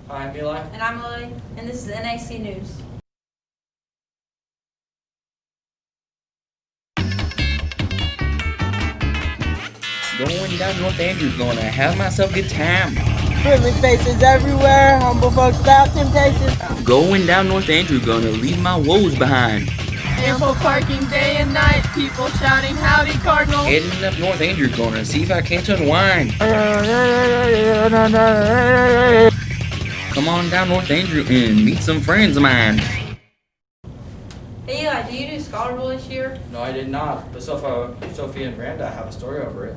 Hi, I'm Eli. And I'm Lily, and this is NAC News. Going down North Andrew, gonna have myself a good time. Friendly faces everywhere, humble folks without temptation. Going down North Andrew, gonna leave my woes behind. Ample parking day and night, people shouting howdy Cardinal. Heading up North Andrew, gonna see if I can't unwind. Come on down North Andrew and meet some friends of mine. Hey Eli, do you do Scholar Bowl this year? No, I did not, but Sophie and Miranda have a story over it.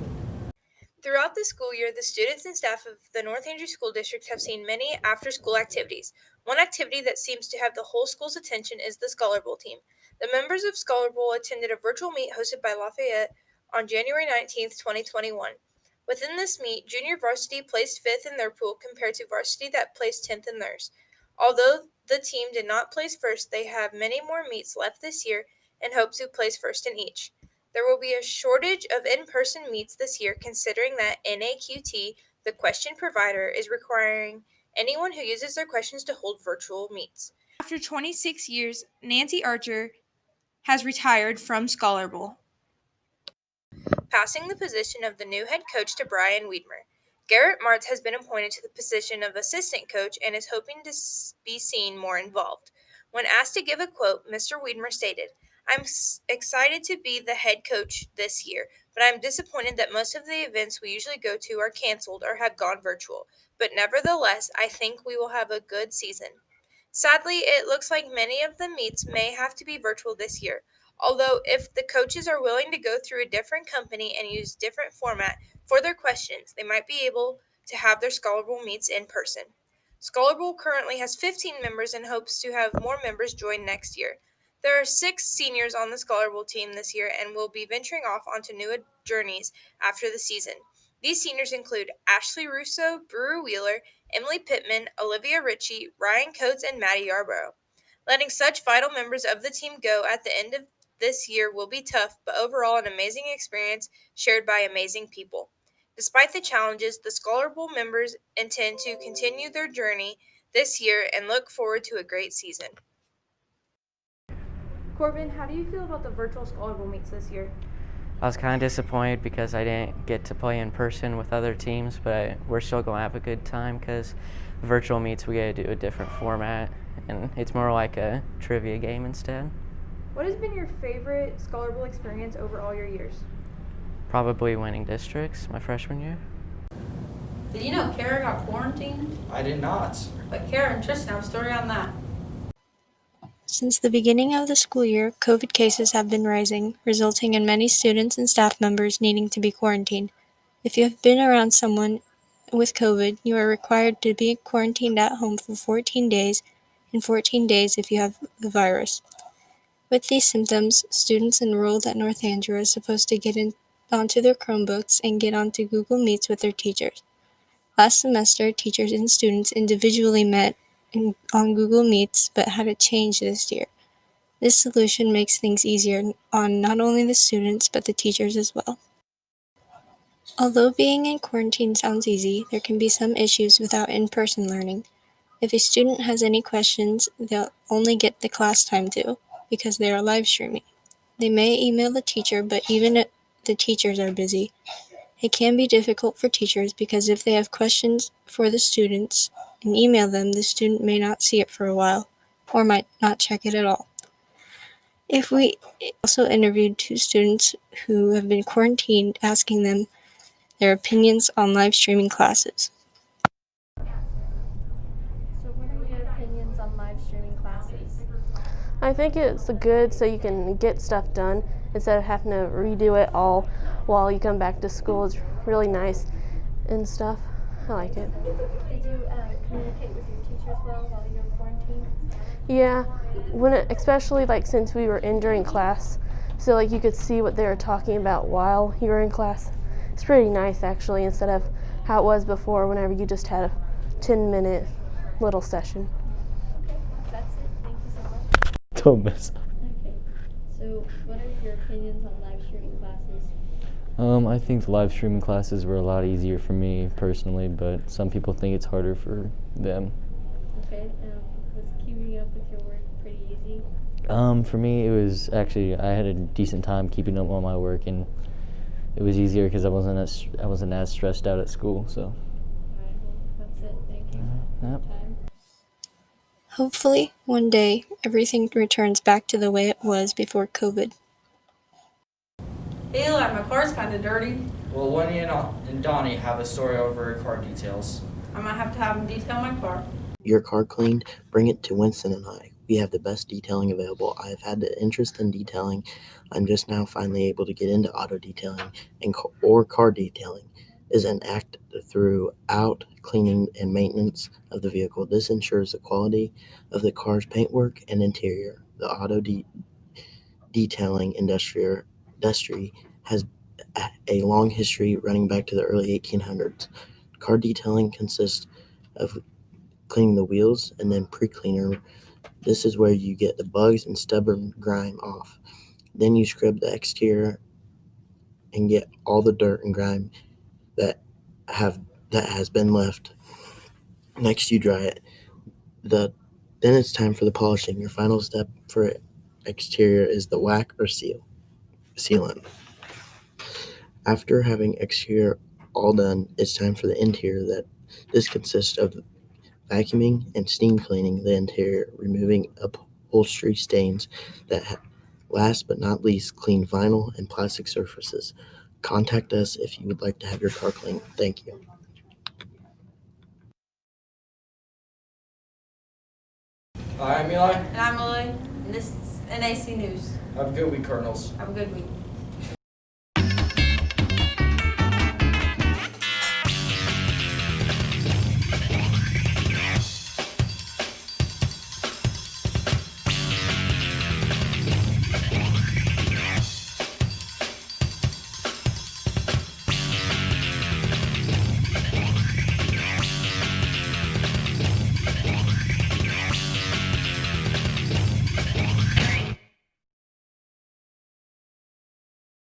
Throughout the school year, the students and staff of the North Andrew School District have seen many after-school activities. One activity that seems to have the whole school's attention is the Scholar Bowl team. The members of Scholar Bowl attended a virtual meet hosted by Lafayette on January 19th, 2021. Within this meet, junior varsity placed 5th in their pool compared to varsity that placed 10th in theirs. Although the team did not place first, they have many more meets left this year and hope to place first in each. There will be a shortage of in-person meets this year considering that NAQT, the question provider, is requiring anyone who uses their questions to hold virtual meets. After 26 years, Nancy Archer has retired from Scholar Bowl, passing the position of the new head coach to Brian Wiedmer. Garrett Martz has been appointed to the position of assistant coach and is hoping to be seen more involved. When asked to give a quote, Mr. Wiedmer stated, "I'm excited to be the head coach this year, but I'm disappointed that most of the events we usually go to are canceled or have gone virtual. But nevertheless, I think we will have a good season." Sadly, it looks like many of the meets may have to be virtual this year. Although, if the coaches are willing to go through a different company and use different format for their questions, they might be able to have their Scholar Bowl meets in person. Scholar Bowl currently has 15 members and hopes to have more members join next year. There are 6 seniors on the Scholar Bowl team this year and will be venturing off onto new journeys after the season. These seniors include Ashley Russo, Brewer Wheeler, Emily Pittman, Olivia Ritchie, Ryan Coates, and Maddie Yarborough. Letting such vital members of the team go at the end of this year will be tough, but overall an amazing experience shared by amazing people. Despite the challenges, the Scholar Bowl members intend to continue their journey this year and look forward to a great season. Corbin, how do you feel about the virtual Scholar Bowl meets this year? I was kind of disappointed because I didn't get to play in person with other teams, but we're still going to have a good time because virtual meets we get to do a different format, and it's more like a trivia game instead. What has been your favorite Scholar Bowl experience over all your years? Probably winning districts my freshman year. Did you know Kara got quarantined? I did not. But Kara and Tristan have a story on that. Since the beginning of the school year, COVID cases have been rising, resulting in many students and staff members needing to be quarantined. If you have been around someone with COVID, you are required to be quarantined at home for 14 days, and 14 days if you have the virus. With these symptoms, students enrolled at North Andrew are supposed to get onto their Chromebooks and get onto Google Meets with their teachers. Last semester, teachers and students individually met on Google Meets, but had it changed this year. This solution makes things easier on not only the students, but the teachers as well. Although being in quarantine sounds easy, there can be some issues without in-person learning. If a student has any questions, they'll only get the class time to, because they are live streaming. They may email the teacher, but even if the teachers are busy, it can be difficult for teachers because if they have questions for the students and email them, the student may not see it for a while, or might not check it at all. If we also interviewed 2 students who have been quarantined, asking them their opinions on live streaming classes. So what are your opinions on live streaming classes? I think it's good so you can get stuff done instead of having to redo it all while you come back to school. It's really nice and stuff. I like it. Did you communicate with your teachers well while you were quarantined? Yeah, especially like since we were in during class, so like you could see what they were talking about while you were in class. It's pretty nice actually, instead of how it was before whenever you just had a 10-minute little session. Okay, that's it. Thank you so much. Don't mess up. Okay, so what are your opinions on live streaming classes? I think the live streaming classes were a lot easier for me personally, but some people think it's harder for them. Okay. Was keeping up with your work pretty easy? For me, it was actually I had a decent time keeping up on my work, and it was easier because I wasn't as stressed out at school. So. Alright, well, that's it. Thank you for Yep. your time. Hopefully, one day, everything returns back to the way it was before COVID. Hey Eli, my car's kind of dirty. Well, Winnie and Donnie have a story over car details. I might have to have them detail my car. Your car cleaned? Bring it to Winston and I. We have the best detailing available. I have had the interest in detailing. I'm just now finally able to get into auto detailing or car detailing is an act throughout cleaning and maintenance of the vehicle. This ensures the quality of the car's paintwork and interior. The auto detailing industry has a long history running back to the early 1800s. Car detailing consists of cleaning the wheels and then pre-cleaner. This is where you get the bugs and stubborn grime off. Then you scrub the exterior and get all the dirt and grime that has been left. Next you dry it. Then it's time for the polishing. Your final step for exterior is the whack or sealant. After having exterior all done, it's time for the interior. This consists of vacuuming and steam cleaning the interior, removing upholstery stains that last but not least, clean vinyl and plastic surfaces. Contact us if you would like to have your car cleaned. Thank you. Hi, I'm Eli. And I'm Lily, and this is NAC News. Have a good week, Colonels. Have a good week.